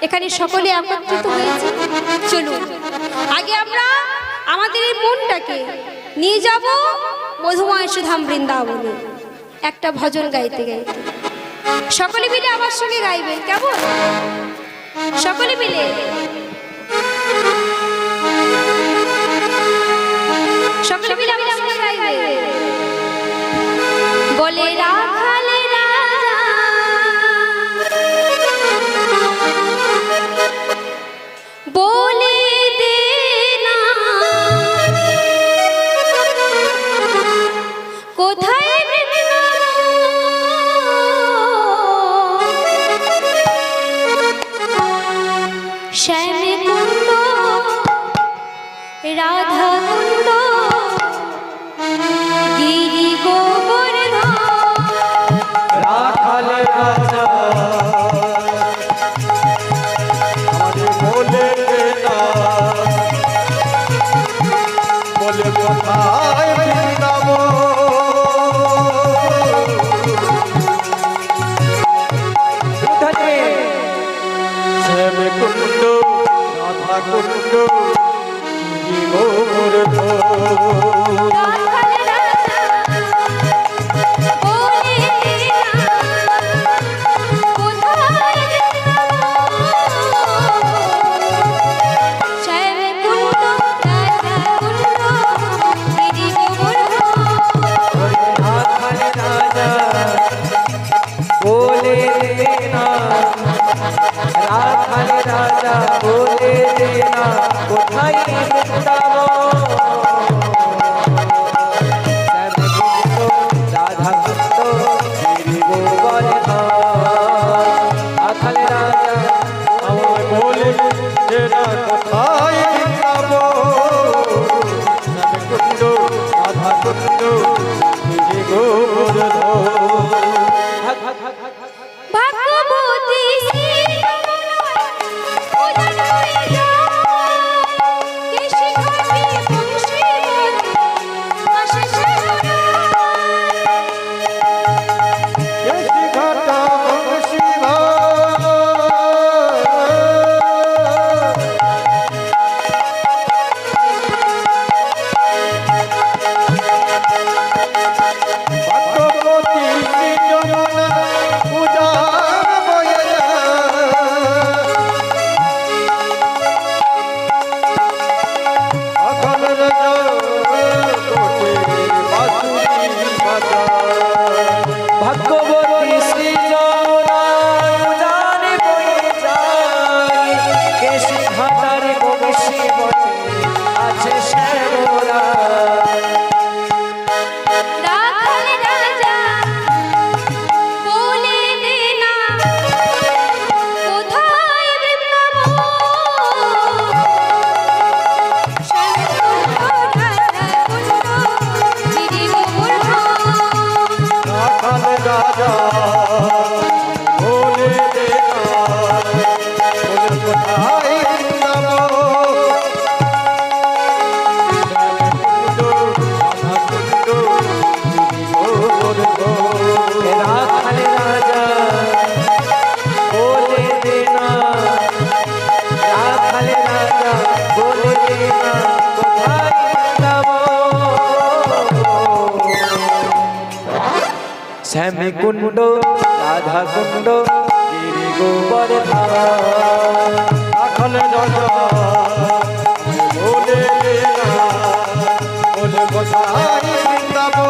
এখানে সকলে একত্রিত হয়েছে। চলুন আগে আমরা আমাদের এই মনটাকে নিয়ে যাব মধুময় সুধাম বৃন্দাবনে একটা ভজন গাইতে গাইতে। সকলে মিলে আমার সঙ্গে গাইবেন, কেমন? সকলে মিলে আমার সঙ্গে গাইবেন। বলে রাখালে রাজা বলে দে না কোথায় শ্যামে কুণ্ড রাধা কুণ্ড গিরি গোবর্ধন রাখাল রাজা বলে না বলে কোথায় বৃন্দাবন শ্যাম কুণ্ড রাধা কুণ্ড গিরি গোবর্ধন রাজা বলে দেনা কোথায় বৃন্দাবন রাধা কুণ্ড গিরি গোবর্ধন রাখাল রাজা আমায় বলে দেনা কোথায় বৃন্দাবন কুণ্ড রাধা কুণ্ড গিরি গোবর্ধন শ্যাম কুণ্ড রাধা কুণ্ড গিরি গোবর্ধন রাখাল রাজা বলে না বলে কোথায় বৃন্দাবন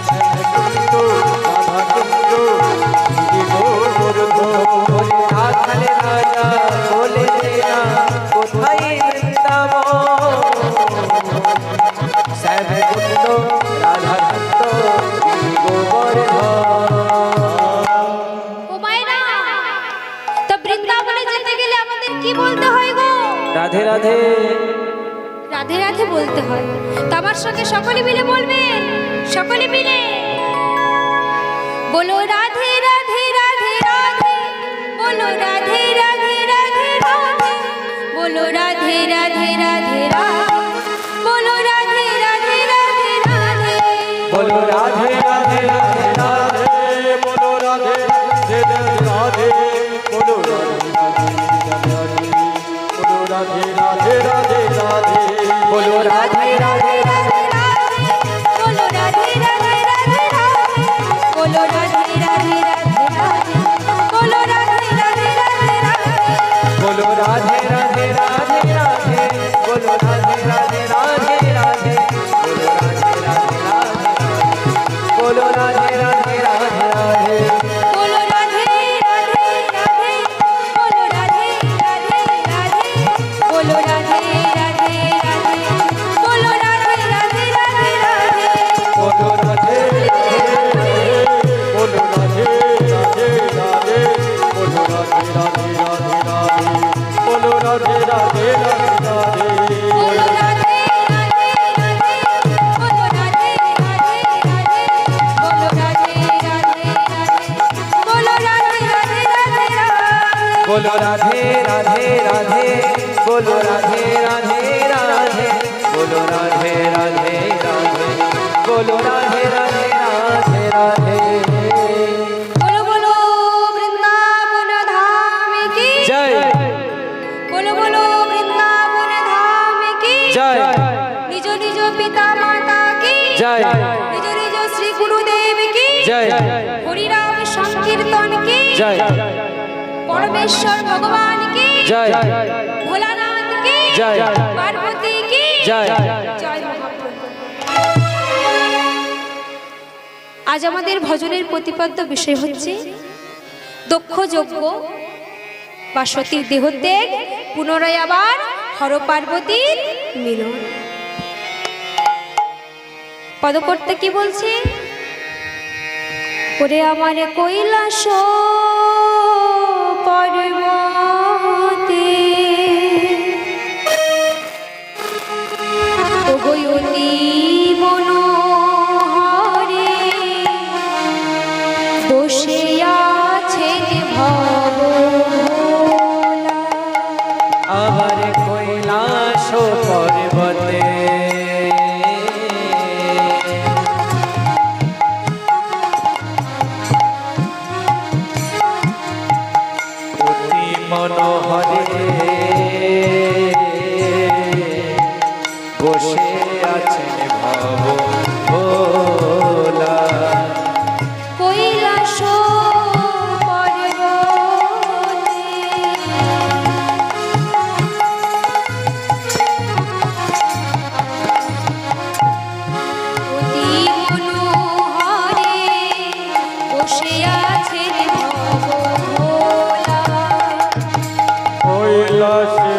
শ্যাম কুণ্ড রাধা কুণ্ড গিরি গোবর্ধন রাখাল রাজা বলে না কোথায় বৃন্দাবন শ্যাম কুণ্ড রাধা রাধে রাধে রাধে রাধে বলতে হয়। তোমার সঙ্গে সকলে মিলে বলবেন, সকলে মিলে বলো রাধে রাধে রাধে রাধে, বলো রাধে রাধে রাধে রাধে, বলো রাধে রাধে রাধে রাধে, বলো রাধে রাধে রাধে রাধে, বলো রাধে রাধে রাধে রাধে, বলো রাধে রাধে রাধে। বলো রাধে রাধে রাধে রাধে বলো রাধে রাধে রাধে রাধে বলো রাধে রাধে রাধে রাধে বলো রাধে রাধে রাধে রাধে বলো রাধে রাধে রাধে রাধে বলো রাধে রাধে রাধে বলো রাধে রাধে রাধে বলো রাধে রাধে রাধে বলো রাধে রাধে রাধে রাধে বলো রাধে বলো রাধে রাধে রাধে বলো রাধে রাধে রাধে রাধে বলো রাধে রাধে রাধে রাধে বলো রাধে রাধে রাধে বলো রাধে রাধে রাধে বলো রাধে রাধে রাধে বলো রাধে রাধে রাধে রাধে बोलो राधे राधे राधे बोलो राधे राधे राधे बोलो राधे राधे राधे बोलो राधे राधे राधे राधे बोलो बोलो वृंदावन धाम की जय बोलो बोलो वृंदावन धाम की जय निज निज पिता माता की जय निज निज श्री गुरुदेव की जय हरि राम संकीर्तन की जय परमेश्वर भगवान की जय भोलानाथ की जय पार्वती की जय জয় মহাপ্রভু। আজ আমাদের ভজনের প্রতিপাদ্য বিষয় হচ্ছে দক্ষ যজ্ঞ বা সতীর দেহত্যাগ পুনরায় আবার হর পার্বতীর মিলন। পদকর্তা কি বলছে? ওরে আমার কৈলাস পর্বতে অতি মনোহরে বসে আছেন ভবভোলা। আমার কৈলাস পর্বতে অতি মনোহরে বসে আছেন ভব ভোলা কৈলাস পর্বতে অতি মনোহরে বসে আছেন ভবভোলা। কৈলাসে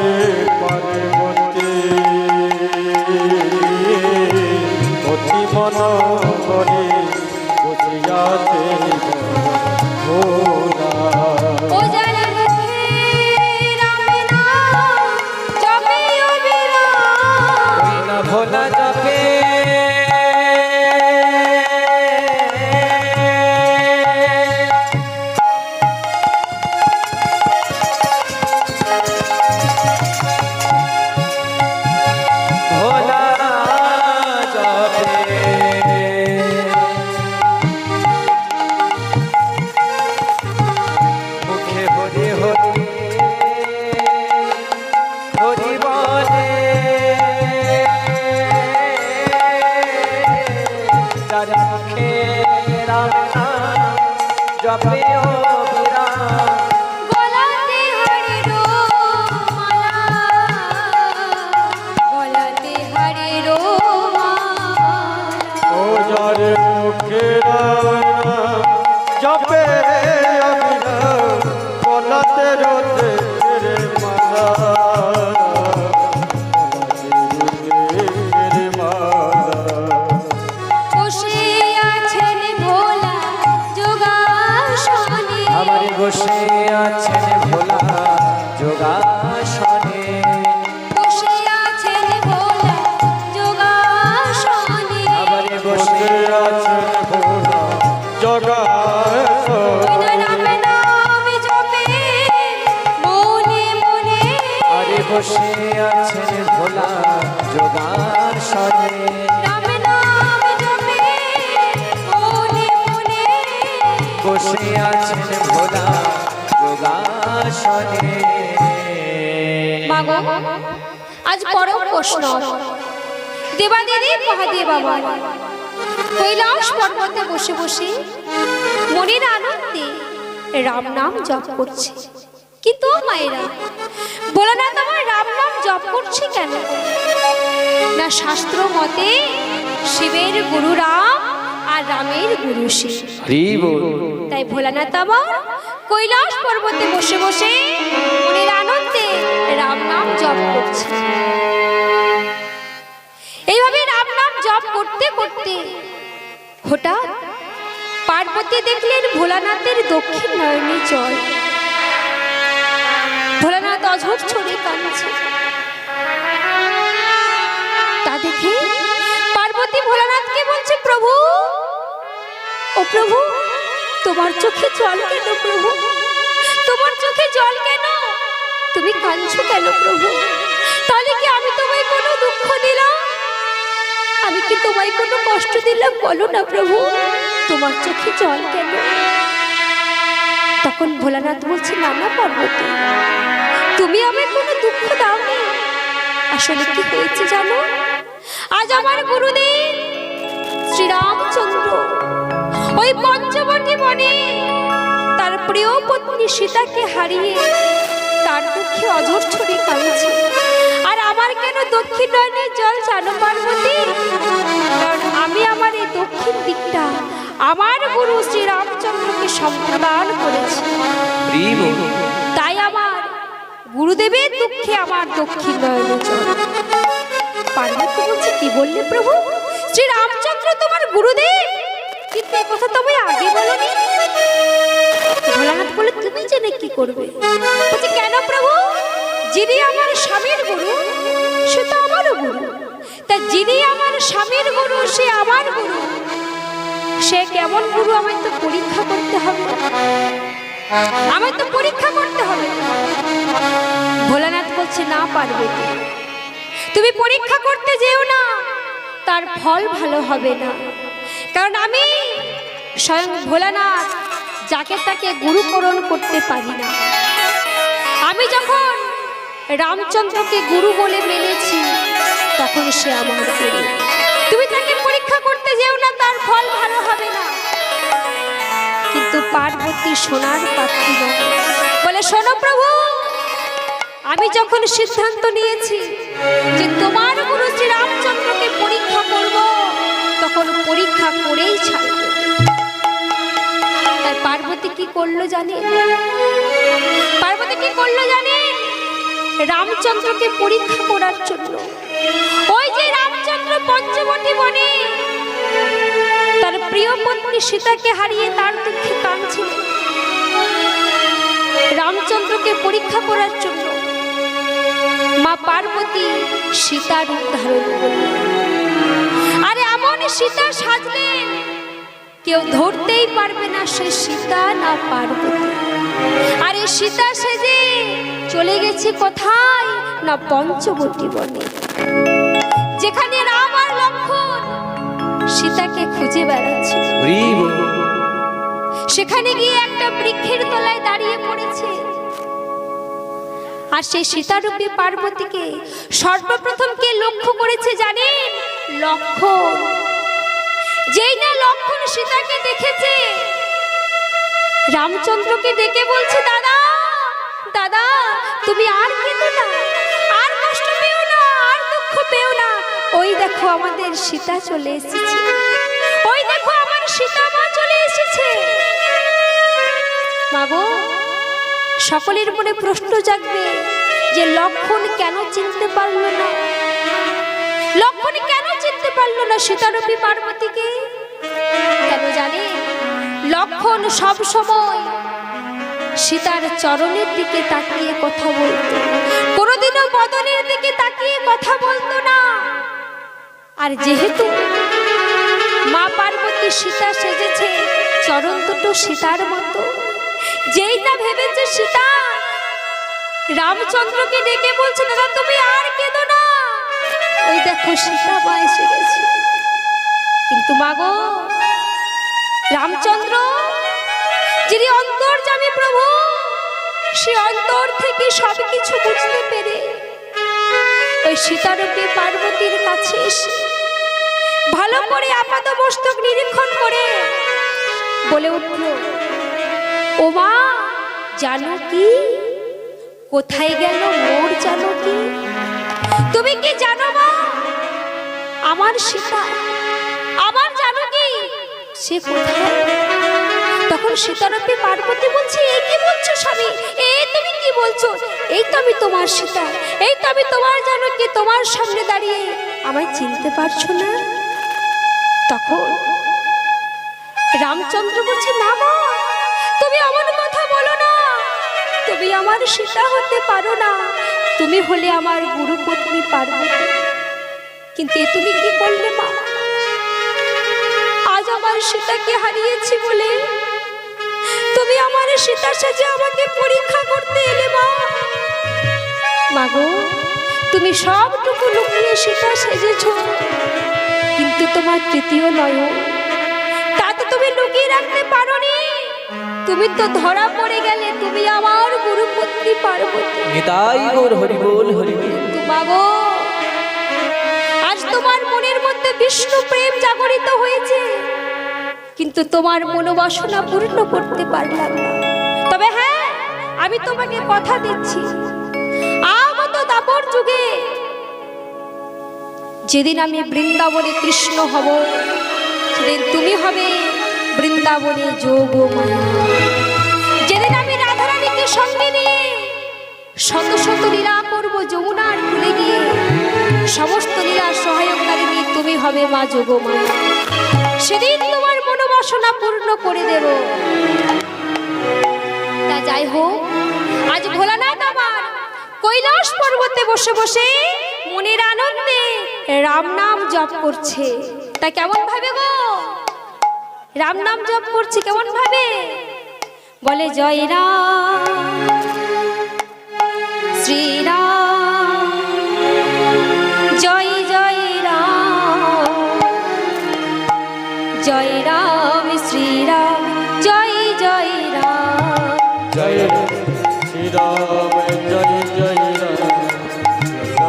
পর্বতে অতি মনোহরে বসিয়াছে ভোলা ও যারা মুখে রাম নাম জপে অবিরাম, না ভোলা জপে ভোলা জপে মুখে হরি হরি হরি বলে যার মুখে রাম নাম জপে অবিরাম গলাতে হরির মালা, গলাতে হরির মালা। ও যার মুখে রাম জপে অবিরাম গলাতে রোদে রে মালা রে মালা বসে আছেন ভোলা যোগাসনে, আমার বসে আছেন ভোলা যোগাসনে বসে আছেন ভোলা যোগাসনে। আমার বসে আছেন ভোলা যোগাসনে রাম নাম জপে মনে মনে, আরে বসে আছেন ভোলা যোগাসনে রাম নাম জপে মনে মনে। বসে আছেন ভোলা যোগাসনে মাগো আজ পরম প্রশ্ন দেবাদিদেব মহাদেব আমার কৈলাস পর্বতে বসে বসে মনের আনন্দে রাম নাম জপ করছে। কিন্তু মায়েরা, ভোলানাথ আমার রাম নাম জপ করছে কেন? না, শাস্ত্র মতে শিবের গুরু রাম আর রামের গুরু শিব। তাই ভোলানাথ আমার কৈলাস পর্বতে বসে বসে মনের আনন্দে রাম নাম জপ করছে। এইভাবে রাম নাম জপ করতে করতে হঠাৎ পার্বতী দেখলেন ভোলানাথের দক্ষিণ নয়নে জল। ভোলানাথ অঝোর ছড়ে কাঁদছে। তা দেখে পার্বতী ভোলানাথকে বলছে, প্রভু, ও প্রভু, তোমার চোখে জল কেন? প্রভু, তোমার চোখে জল কেন? তুমি কাঁদছো কেন প্রভু? তাহলে কি আমি তোমায় কোনো দুঃখ দিলাম? আমি কি তোমায় কোনো কষ্ট দিলাম? বলো না প্রভু, তোমার চোখে জল কেন? তখন ভোলানাথ বলছে, না না পার্বতী, তুমি আমায় কোনো দুঃখ দাওনি। আসলে কি হয়েছে জানো? আজ আমার গুরুদেব শ্রীরামচন্দ্র ওই পঞ্চবটী বনে তার প্রিয় পত্নী সীতাকে হারিয়ে তার দুঃখে অঝোর ছড়ে কাঁদছে। আর আমার কেন দক্ষিণ নয়নের জল জানো পার্বতী? কারণ আমি আমার এই দক্ষিণ দিকটা আমার গুরু শ্রীরামচন্দ্রকে সম্প্রদান করেছি। তাই আমার গুরুদেবের দুঃখে আমার দক্ষিণ নয়নের জল। পার্বতী বলছে, কি বললে প্রভু? শ্রীরামচন্দ্র তোমার গুরুদেব? কিন্তু এই কথা তুমি আগে বলোনি। ভোলানাথ বলে, তুমি জেনে কি করবে? বলছে, কেন প্রভু? যিনি আমার স্বামীর গুরু সে তো আমারও গুরু। তা যিনি আমার স্বামীর গুরু সে আমার গুরু, সে কেমন গুরু আমায় তো পরীক্ষা করতে হবে। আমায় তো পরীক্ষা করতে হবে। ভোলানাথ বলছে, না পার্বতী, তুমি পরীক্ষা করতে যেও না, তার ফল ভালো হবে না। কারণ আমি স্বয়ং ভোলানাথ যাকে তাকে গুরুকরণ করতে পারি না। আমি যখন রামচন্দ্রকে গুরু বলে মেনেছি তখন সে আমার গুরু। তুমি তাকে পরীক্ষা করতে যেও না, তার ফল ভালো হবে না। কিন্তু পার্বতী সোনার পাত্রী বলে, শোনো প্রভু, আমি যখন সিদ্ধান্ত নিয়েছি যে তোমার গুরু শ্রীরামচন্দ্রকে পরীক্ষা করব, তখন পরীক্ষা করেই ছাড়ব। তাই পার্বতী কি করলো জানেন? পার্বতী কি করলো জানেন? রামচন্দ্রকে পরীক্ষা করার জন্য ওই যে রামচন্দ্র পঞ্চবটী বনে তার প্রিয় পত্নী সীতাকে হারিয়ে তার দুঃখে কাঁদছিলেন। রামচন্দ্রকে পরীক্ষা করার জন্য মা পার্বতী সীতা রূপ ধারণ করলেন। আর এমন সীতা সাজলেন কেউ ধরতেই পারবে না সে সীতা না পার্বতী। আর এই সীতা সেজে চলে গেছে কোথায়? না পঞ্চবটী বনে, যেখানে রাম আর লক্ষ্মণ সীতাকে খুঁজে বেড়াচ্ছে। সেখানে গিয়ে একটা বৃক্ষের তলায় দাঁড়িয়ে পড়েছে। আর সেই সীতারূপী পার্বতীকে সর্বপ্রথম কে লক্ষ্য করেছে জানেন? লক্ষ্মণ। যেই না লক্ষ্মণ সীতাকে দেখেছে, রামচন্দ্রকে ডেকে বলছে, দাদা দাদা, তুমি আর কেঁদো না, আর কষ্ট পেও না, আর দুঃখ পেও না। ওই দেখো আমাদের সীতা চলে এসেছে, ওই দেখো আমার সীতা মা চলে এসেছে। মাগো, সকলের মনে প্রশ্ন জাগবে যে লক্ষ্মণ কেন চিনতে পারলো না? লক্ষ্মণ কেন চিনতে পারলো না সীতারূপী পার্বতীকে? কেন জানে? লক্ষ্মণ সব সময় সীতার চরণের দিকে তাকিয়ে কথা বলতো, কোনোদিনও বদনের দিকে তাকিয়ে কথা বলতো না। আর যেহেতু মা পার্বতী সীতা সেজেছে, চরণ দুটো সীতার মতো, যেই না ভেবেছে সীতা রামচন্দ্রকে ডেকে বলছে, দাদা তুমি আর কেঁদো না, ওই দেখো সীতা মা এসে গেছে। কিন্তু মাগো, রামচন্দ্র যিনি অন্তর্যামী প্রভু, সে অন্তর থেকে সবকিছু বুঝতে পেরে ওই সীতারূপী পার্বতীর কাছে এসে ভালো করে আপাত মস্তক নিরীক্ষণ করে বলে উঠল, ও মা জানকী, কোথায় গেল মোর জানকী? তুমি কি জানো মা, আমার সীতা, আমার জানকী সে কোথায়? তখন সীতারূপী পার্বতী বলছে, এই কি বলছো স্বামী, এই তুমি কি বলছো? এই তো আমি তোমার সীতা, এই তো আমি তোমার জানকী, তোমার সামনে দাঁড়িয়ে আমায় চিনতে পারছো না? তখন রামচন্দ্র বলছে, না মা, তুমি আমার কথা বলো না, তুমি আমার সীতা হতে পারো না, তুমি হলে আমার গুরুপত্নী পার্বতী। কিন্তু এ তুমি কি করলে মা? আজ আমার সীতাকে হারিয়েছি বলে তুমি আমার সীতা সাজে আমাকে পরীক্ষা করতে এলে মা। মাগো, তুমি সবটুকু লুকিয়ে সীতা সেজেছ, কিন্তু তোমার তৃতীয় নয়ন তা তো তুমি লুকিয়ে রাখতে পারোনি। তুমি তো ধরা পড়ে গেলে তুমি আমার গুরুপত্নী পার্বতী। নিতাই গৌর হরি বল হরি বল। কিন্তু মাগো, আজ তোমার মনের মধ্যে বিষ্ণু প্রেম জাগরিত হয়েছে, কিন্তু তোমার মনোবাসনা পূর্ণ করতে পারলাম না। তবে হ্যাঁ, আমি তোমাকে কথা দিচ্ছি, আগত দাপর যুগে যেদিন আমি বৃন্দাবনে কৃষ্ণ হব, সেদিন তুমি হবে বৃন্দাবনে যোগমায়া। যেদিন আমি রাধারানীকে সঙ্গে নিয়ে শত শত লীলা করব যমুনার কূলে গিয়ে, সমস্ত লীলা সহায়কারিণী তুমি হবে মা যোগমায়া। সেদিন তোমার মনোবাসনা পূর্ণ করে দেব। তা যাই হোক, আজ ভোলানাথ আমার কৈলাস পর্বতে বসে বসে মনের আনন্দে রাম নাম জপ করছে। তা কেমন ভাবে গো রাম নাম জপ করছে? কেমন ভাবে? বলে, জয় রাম শ্রীরাম, জয় জয় রাম, জয় রাম শ্রীরাম, জয় জয় রাম, জয় শ্রীরাম, জয় জয় রাম,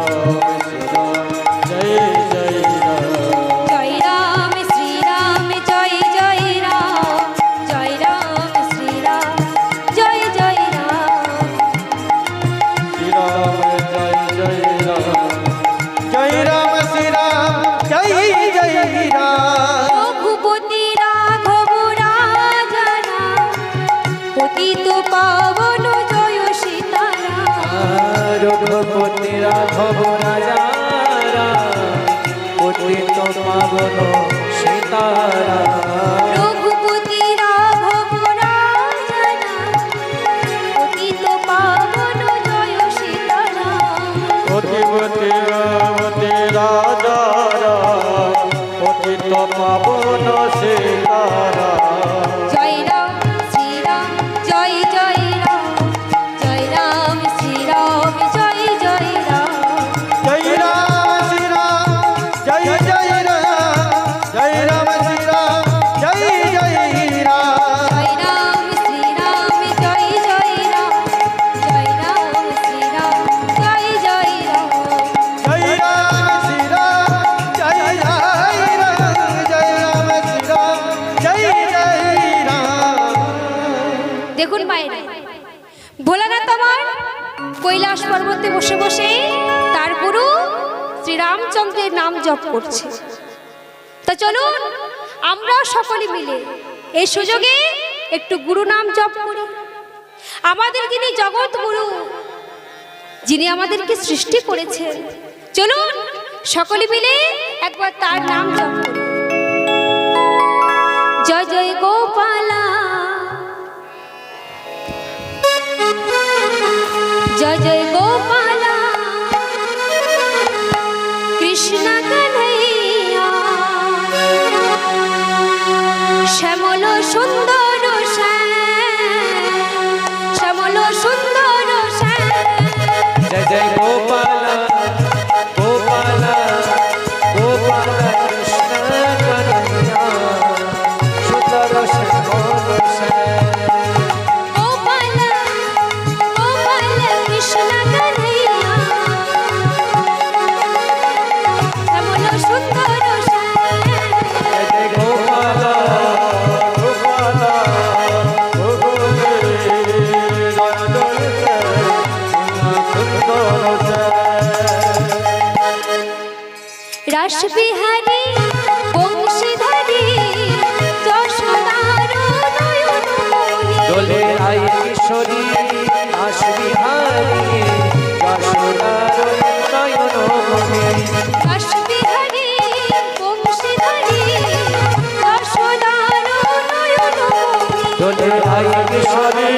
রাম শ্রীরাম, জয় জয় রাম, জয় রাম শ্রীরাম, জয় জয় রাম, জয় রাম শ্রীরাম, জয় জয় রাম, শ্রীরাম জয় জয় রাম, জয় রাম শ্রীরাম, জয় জয় রাম, রঘুপতি রাঘব রাজা রাম, পতিত পাবন জয় সীতারাম, রঘুপতি রাঘব রাজা রাম, পতিত পাবন সীতারাম। রঘুপতি রাঘব রাজা রাম, পতিত পাবন জয় সীতারাম, অধিপতি রামতি রাজা রাম, পতিত পাবন সীতারাম, জয় রাম শ্রীরাম, জয় জয় রাম, জয় রাম শ্রীরাম, জয় জয় রাম, জয় রাম শ্রীরাম, জয় জয় রাম, জয় রাম শ্রীরাম, জয় জয় রাম, জয় রাম শ্রীরাম, জয় জয় রাম, জয় রাম শ্রীরাম, জয় জয় রাম, জয় রাম শ্রীরাম, জয় জয় রাম, জয় রাম শ্রীরাম, জয় জয় রাম। দেখুন মায়েরা, ভোলানাথ আমার কৈলাস পর্বতে বসে বসে তার গুরু শ্রীরামচন্দ্রের নাম জপ করছে। তা চলুন আমরা সকলে মিলে এই সুযোগে একটু গুরু নাম জপ করি। আমাদের যিনি জগৎ গুরু, যিনি আমাদেরকে সৃষ্টি করেছেন, চলুন সকলে মিলে একবার তার নাম জপ করি। জয় জয় গোপালা, জয় জয় গোপালা, কৃষ্ণ কন্হৈয়া, শ্যামল সুন্দর শ্যাম, শ্যামল সুন্দর শ্যাম, জয় জয় গোপালা গোপালা গোপালা, কৃষ্ণ কন্হৈয়া, সুন্দর শ্যামল শ্যাম। গোপালা গোপালা, কৃষ্ণ কিশোরী আসবিহারী যশোদার নয়ন মণি কাশবিহারী বংশীধারী যশোদার নয়নমণি। দোলে ভাই কিশোরী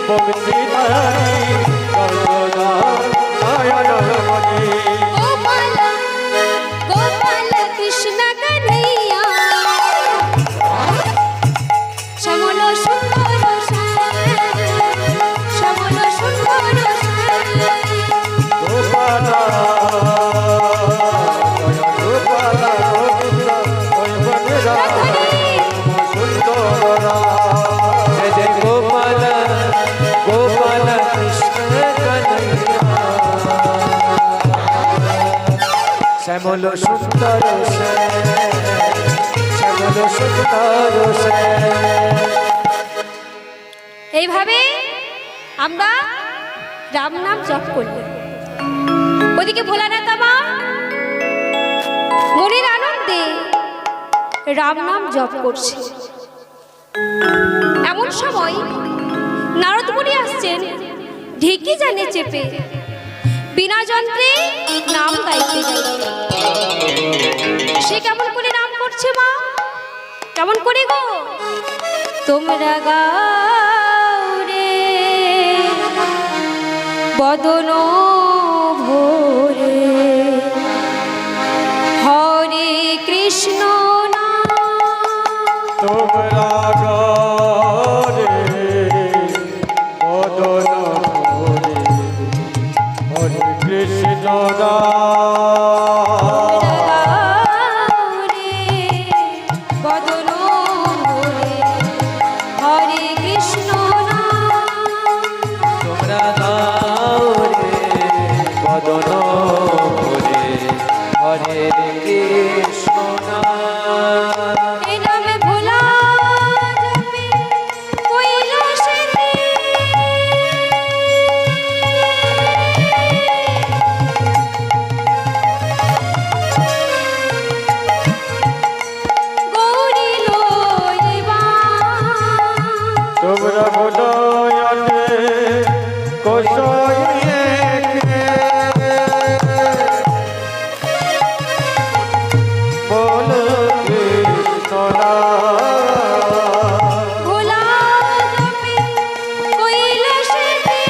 বংশীধারী যশোদা নয়নমণি। গোপাল গোপাল কৃষ্ণ কন্হैया শ্যামল সুন্দর শ্যাম শ্যামল সুন্দর শ্যাম। গোপালা গোপালা গোবিন্দ ওই বনেরা সুন্দর জয় জয় গোপাল গোপাল কৃষ্ণ কন্হैया শ্যামল সুন্দর শ্যামল সুন্দর এইভাবে আমরা রাম নাম জপ করলাম। ওদিকে ভোলানাথ আমার মনের আনন্দে রাম নাম জপ করছে। এমন সময় নারদ মুনি আসছেন ঢেকি জানে চেপে, বিনা যন্ত্রে নাম গাইতে গাইতে। সে কেমন করে নাম করছে মা? কেমন করে গো? তোমরা গাও রে বদন ভোরে হরে কৃষ্ণ নাম। তোমরা গরে বদন ভরে হরে কৃষ্ণ নাম। বদন ভোরে হরে কৃষ্ণ নাম। তোমরা গাও রে বদন ভরে হরে কৃষ্ণ নাম। এ নামে ভোলা যাবে কৈলাসেতে। গৌরী লইবা তোমরা বদয়তে কোশয়ে বল কৃষ্ণ নাম। ভোলা যাবে কৈলাসেতে।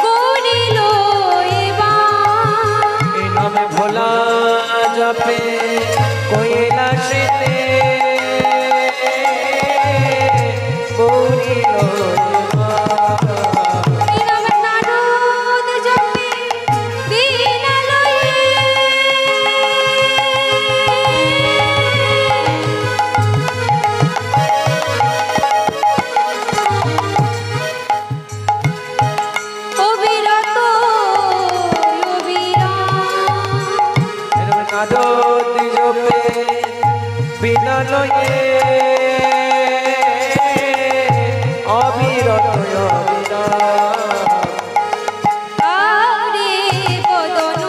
গৌরী লইবা এই নামে ভোলা যাবে কৈলাসেতে গৌরী লইবা। এ নামে নারদ যাবে বীণা লয়ে। অবিরত অবিরাম এই নামে নারদ জপে বিনা লয়ে অবিরত অবিরাম। হরে বদন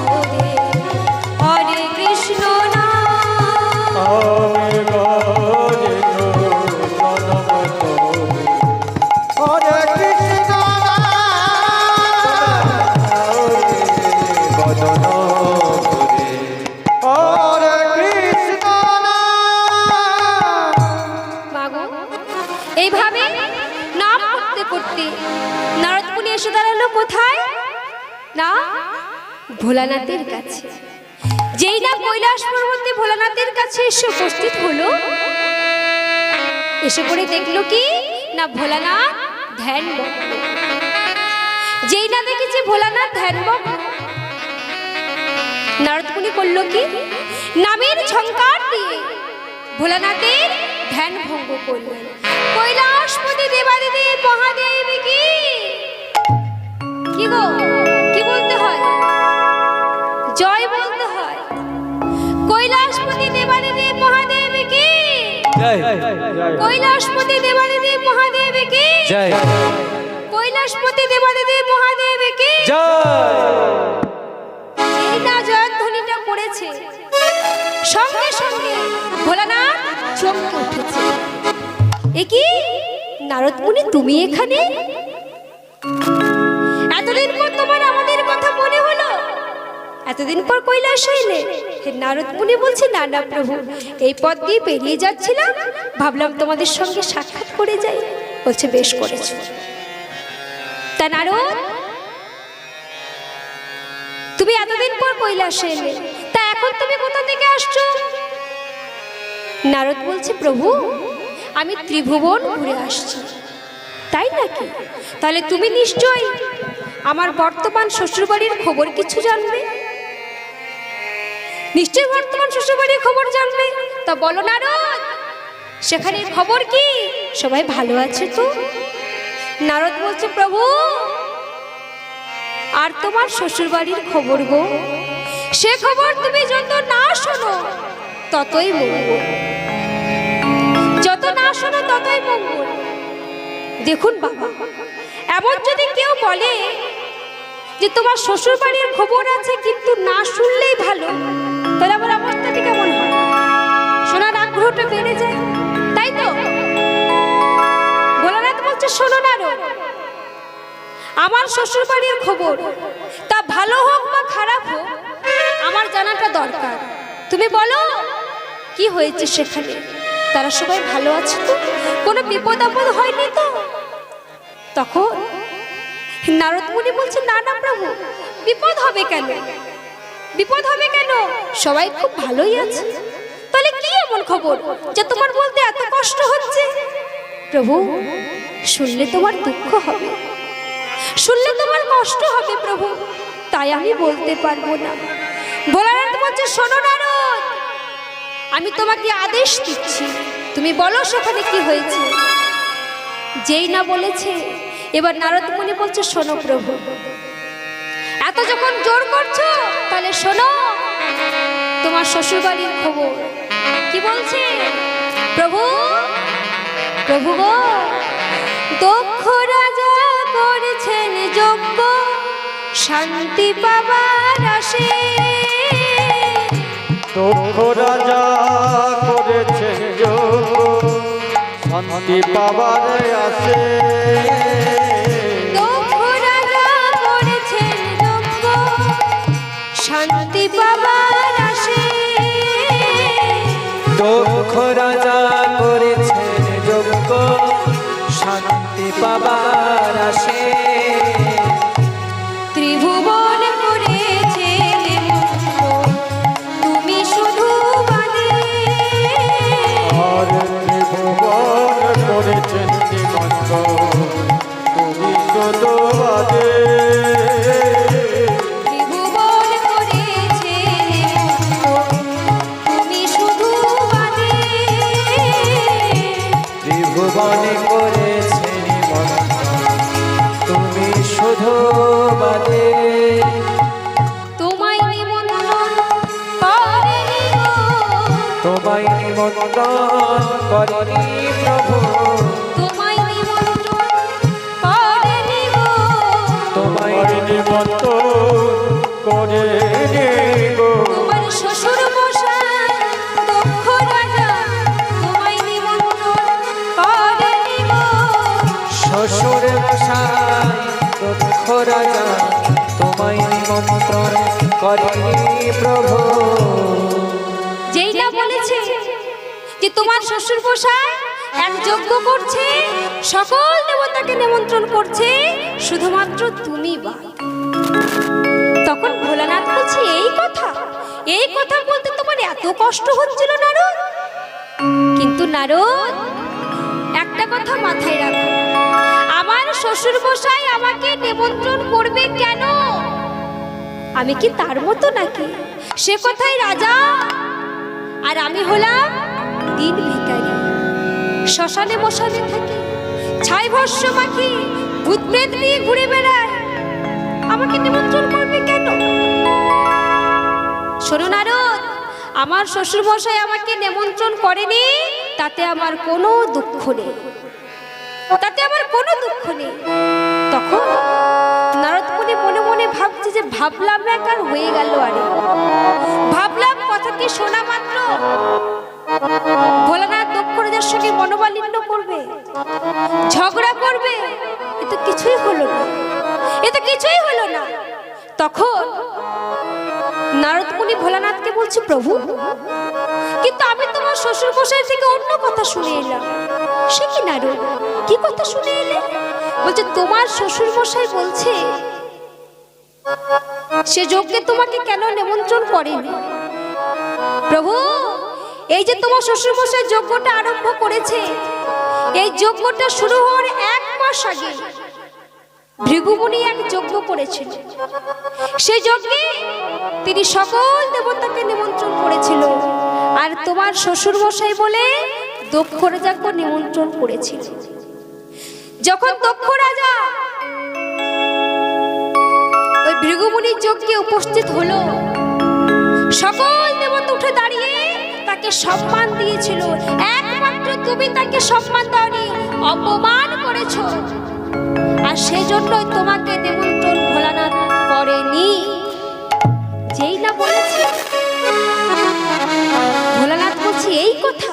ভোরে হরে কৃষ্ণ নাম। আমি গরে জনম তোরে হরে কৃষ্ণ নাম। বদন ভরে হরে কৃষ্ণ নাম। মাগো এইভাবে নাম করতে করতে নারদ মুনি এসে দাঁড়ালো কোথায়? না ভোলানাথের কাছে। যেই না কৈলাস পর্বতে ভোলানাথের কাছে এসে উপস্থিত হলো, এসে পড়ে দেখলো কি না ভোলানাথ ধ্যান মগ্ন। যেই না দেখেছে ভোলানাথ ধ্যান মগ্ন, নারদ মুনি করলো কি নামের ঝংকার দিয়ে ভোলানাথের ধ্যান ভঙ্গ করলেন। কৈলাসপতি দেবাদিদেব মহাদেব কি গো কি বলতে হয়? জয় বলতে হয়। কৈলাসপতি দেবাদিদেব মহাদেব কি জয় কৈলাসপতি দেবাদিদেব মহাদেব কি জয় কৈলাস কৈলাসপতি দেবাদিদেব মহাদেবকে জয়। এই না জয়ধ্বনিটা করেছে, সঙ্গে সঙ্গে ভোলানাথ চমকে উঠেছে। এ কি নারদ মুনি, তুমি এখানে? এতদিন পর তোমার আমাদের কথা মনে হলো, এতদিন পর কৈলাস এলে? হে নারদ মুনি বলছে, না না প্রভু, এই পথ দিয়ে পেরিয়ে যাচ্ছিলাম, ভাবলাম তোমাদের সঙ্গে সাক্ষাৎ করে যাই। বলছে বেশ করেছো। তা নারদ, তুমি এতদিন পর কৈলাসে এলে, তা এখন তুমি কোথা থেকে আসছো? নারদ বলছে, প্রভু আমি ত্রিভুবন ঘুরে আসছি। তাই নাকি? তাহলে তুমি নিশ্চয়ই আমার বর্তমান শ্বশুরবাড়ির খবর কিছু জানবে, নিশ্চয়ই বর্তমান শ্বশুরবাড়ির খবর জানবে। তা বলো নারদ, সেখানে খবর কি? সবাই ভালো আছে তো? নারদ বলছে, প্রভু আর তোমার শ্বশুরবাড়ির খবর গো, সে খবর তুমি যত না শোনো ততই মঙ্গল, যত না শোনো ততই মঙ্গল। দেখুন বাবা, এমন যদি কেউ বলে যে তোমার শ্বশুরবাড়ির খবর আছে কিন্তু না শুনলেই ভালো, তাহলে আমার অবস্থাটা কেমন হয়? শোনার আগ্রহটা বেড়ে যায়, তাই তো? ভোলানাথ বলছে, শোনো না, আমার শ্বশুরবাড়ির খবর তা ভালো হোক বা খারাপ হোক আমার জানাটা দরকার। তুমি বলো কি হয়েছে সেখানে? তারা সবাই ভালো আছে তো? কোনো বিপদ আপদ হয়নি তো? তখন নারদ মুনি বলছে, না না প্রভু, বিপদ হবে কেন? বিপদ হবে কেন? সবাই খুব ভালোই আছে। তাহলে কি এমন খবর যে তোমার বলতে এত কষ্ট হচ্ছে? প্রভু শুনলে তোমার দুঃখ হবে, শুনলে তোমার কষ্ট হবে প্রভু, তাই আমি বলতে পারবো না। ভোলানাথ বলছে, শোনো নারদ, আমি তোমাকে আদেশ দিচ্ছি, তুমি বলো সেখানে কি হয়েছে। যেই না বলেছে, এবার নারদ মুনি বলছে, শোনো প্রভু, এত যখন জোর করছো তাহলে শোনো তোমার শ্বশুরবাড়ির খবর। কি বলছে? প্রভু, প্রভু গো, দক্ষ রাজা করেছেন যজ্ঞ, শান্তি পাবার আসে। দক্ষ রাজা করেছেন যজ্ঞ, শান্তি পাবার আসে। দক্ষ রাজা করেছেন যজ্ঞ, শান্তি পাবার আসে। দক্ষ রাজা করেছেন যজ্ঞ, শান্তি পাবার আসে। ত্রিভুবন করেছে তুমি শুধু বাদে। আর ত্রিভুবন করেছেন নিমন্ত্র, তুমি শুধু বাদে। ত্রিভুবন করেছে তুমি শুধু বাদে। ত্রিভুবনে করেছে নিমন্ত্রণ, তুমি শুধু বাদে। তোমায় নিমন্ত্রণ করেনি গো, তোমায় নিমন্ত্রণ করিনি প্রভু, তোমায় নিমন্ত্রণ করেনি গো, তোমায় নিমন্ত্রণ করে গো। তোমার শ্বশুর মশাই দক্ষ রাজা তোমায় নিমন্ত্রণ করেনি গো। শ্বশুর মশাই দক্ষ রাজা তোমায় নিমন্ত্রণ করিনি প্রভু। যেই না বলেছে যে তোমার শ্বশুর মশাই এক যজ্ঞ করছে, সকল দেবতাকে নিমন্ত্রণ করছে, শুধুমাত্র তুমি বাদ। তখন ভোলানাথ বলছে, এই কথা, এই কথা বলতে তোমার এত কষ্ট হচ্ছিল নারদ? কিন্তু নারদ, একটা কথা মাথায় রাখো, আমার শ্বশুর মশাই আমাকে নিমন্ত্রণ করবে কেন? আমি কি তার মতো নাকি? সে কথাই রাজা, আর আমি হলাম দিন ভিখারি, শ্মশানে মশানে থাকি, ছাই ভস্য মাখি, ভূত প্রেত নিয়ে ঘুরে বেড়ায়, আমাকে নিমন্ত্রণ করবে কেন? শোনো নারদ, আমার শ্বশুর মশাই আমাকে নিমন্ত্রণ করেনি, তাতে আমার কোনো দুঃখ নেই, তাতে আমার কোনো দুঃখ নেই। তখন নারদ মুনি মনে মনে ভাবছে যে ভাবলাম এক আর হয়ে গেল, আরে ভাবলাম কথাটি শোনা মাত্র ভোলানাথ দক্ষ রাজার সঙ্গে মনোমালিন্য করবে, ঝগড়া করবে, এ তো কিছুই হলো না, এ তো কিছুই হলো না। তখন নারদ মুনি ভোলানাথকে বলছে, প্রভু কিন্তু আমি তোমার শ্বশুর মশাই থেকে অন্য কথা শুনে এলাম। সে কি নারদ, কি কথা শুনে এলে? বলছে তোমার শ্বশুর মশাই বলছে সে যজ্ঞে তোমাকে কেন নিমন্ত্রণ করেনি। প্রভু এই যে তোমার শ্বশুর মশাই যজ্ঞটা আরম্ভ করেছে, এই যজ্ঞটা শুরু হওয়ার 1 মাস আগে ভৃগুমুনি এক যজ্ঞ করেছিল। সেই যজ্ঞে তিনি সকল দেবতাকে নিমন্ত্রণ করেছিল, আর তোমার শ্বশুর মশাই বলে দক্ষ রাজাকে নিমন্ত্রণ করেছিল। যখন দক্ষ রাজা ওই ভৃগুমুনির যজ্ঞে উপস্থিত হলো, সকল দেবতা উঠে দাঁড়িয়ে তাকে সম্মান দিয়েছিল। একমাত্র তুমি তাকে সম্মান দাওনি, অপমান করেছো, আর সেজন্যই তোমাকে নিমন্ত্রণ ভোলানাথ করেনি। যেই না বলেছে ভোলানাথ বলছে এই কথা,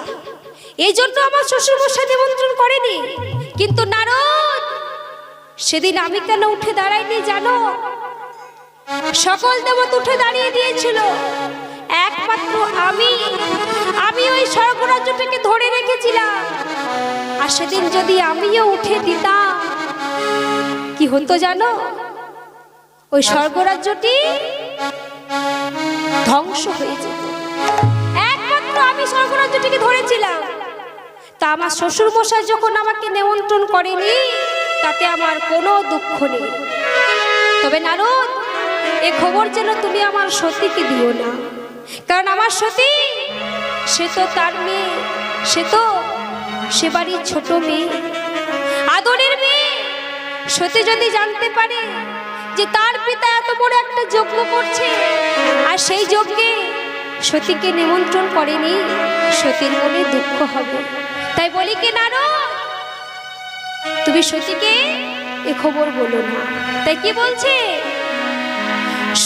এই জন্য আমার শ্বশুর মশাই নিমন্ত্রণ করেনি। কিন্তু নারদ সেদিন আমি কেন উঠে দাঁড়াইনি জানো? সকল দেবতা উঠে দাঁড়িয়ে দিয়েছিল, একমাত্র আমি ওই স্বর্গরাজ্যটাকে ধরে রেখেছিলাম। আর সেদিন যদি আমিও উঠে দিতাম কি হতো জানো? ওই স্বর্গরাজ্যটি ধ্বংস হয়ে যেত। একমাত্র আমি স্বর্গরাজ্যটিকে ধরেছিলাম। তা আমার শ্বশুর মশাই যখন আমাকে নিমন্ত্রণ করেনি, তাতে আমার কোনো দুঃখ নেই। তবে নারদ এ খবর যেন তুমি আমার সতীকে দিও না, কারণ আমার সতী সে তো তার মেয়ে, সে বাড়ির ছোট মেয়ে, আদরের মেয়ে। সতী যদি জানতে পারে যে তার পিতা এত বড় একটা যজ্ঞ করছে আর সেই যজ্ঞে সতীকে নিমন্ত্রণ করেনি, সতীর মনে দুঃখ হবে। তাই বলি কি নারদ তুমি সতীকে এ খবর বলো না। তাই কি বলছে?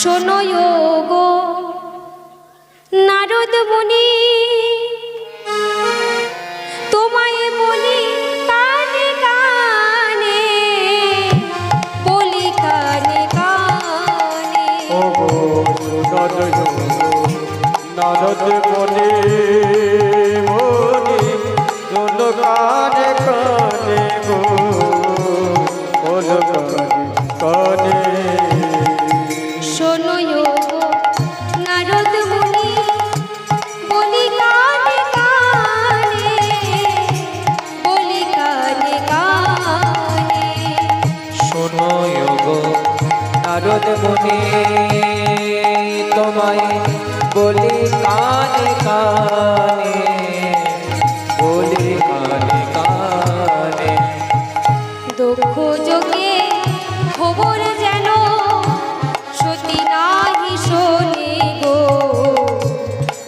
শোনো গো নারদ মুনি, তোমায় বলি কানে কানে, বলি কানে কানে। ও গো নারদ মুনি, শোনো কানে কানে গো, বলো কানে কানে। শোনো গো নারদ মুনি, বলি কানে কানে, বলি কানে কানে। শোনো গো নারদ মুনি, তোমায় বলি কানে কানে, বলি কানে কানে। দক্ষ যোগে খবর যেন সতী নাহি শোনে গো,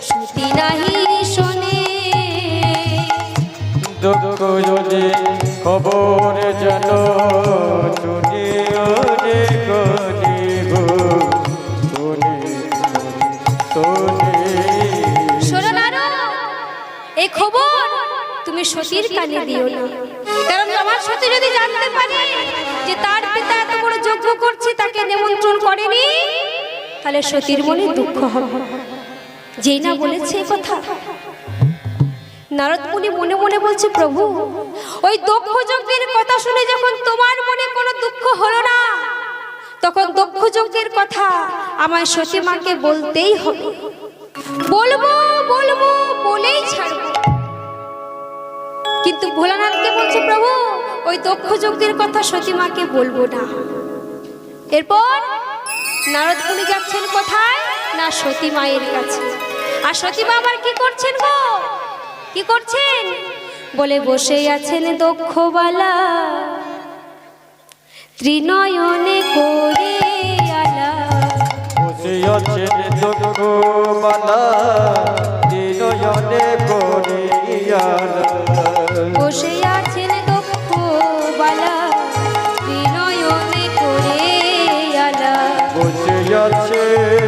সতী নাহি শোনে। দুঃখ যদি খবর যেন শুনি অনেক গো, শুনি শুনি। শোনো নারদ, এই খবর তুমি সতীর কানে দিও না, কারণ আমার সতী যদি জানতে পারে যে তার পিতা এত বড় যজ্ঞ করছে, তাকে নিমন্ত্রণ করেনি, তাহলে সতীর মনে দুঃখ হবে। যেই না বলেছে এ কথা, নারদ মুনি মনে মনে বলছে, প্রভু ওই দক্ষ যজ্ঞের কথা শুনে যখন তোমার মনে কোনো দুঃখ হলো না, তখন দক্ষ যজ্ঞের কথা আমার সতী মাকে বলতেই হবে। বলবো বলবো বলেই ছাড়বো। কিন্তু ভোলানাথকে বলছে, প্রভু ওই দক্ষ যজ্ঞের কথা সতী মাকে বলবো না। এরপর নারদ মুনি যাচ্ছেন কোথায় না, সতী মায়ের কাছে। আর সতী মা আবার কি করছেন গো, কি করছেন? বলে বসে আছেন দক্ষবালা, ত্রিনয়নে করে আলা। বসে আছেন দক্ষবালা, ত্রিনয়নে করে আলা। বসে আছেন দক্ষবালা, যাচ্ছে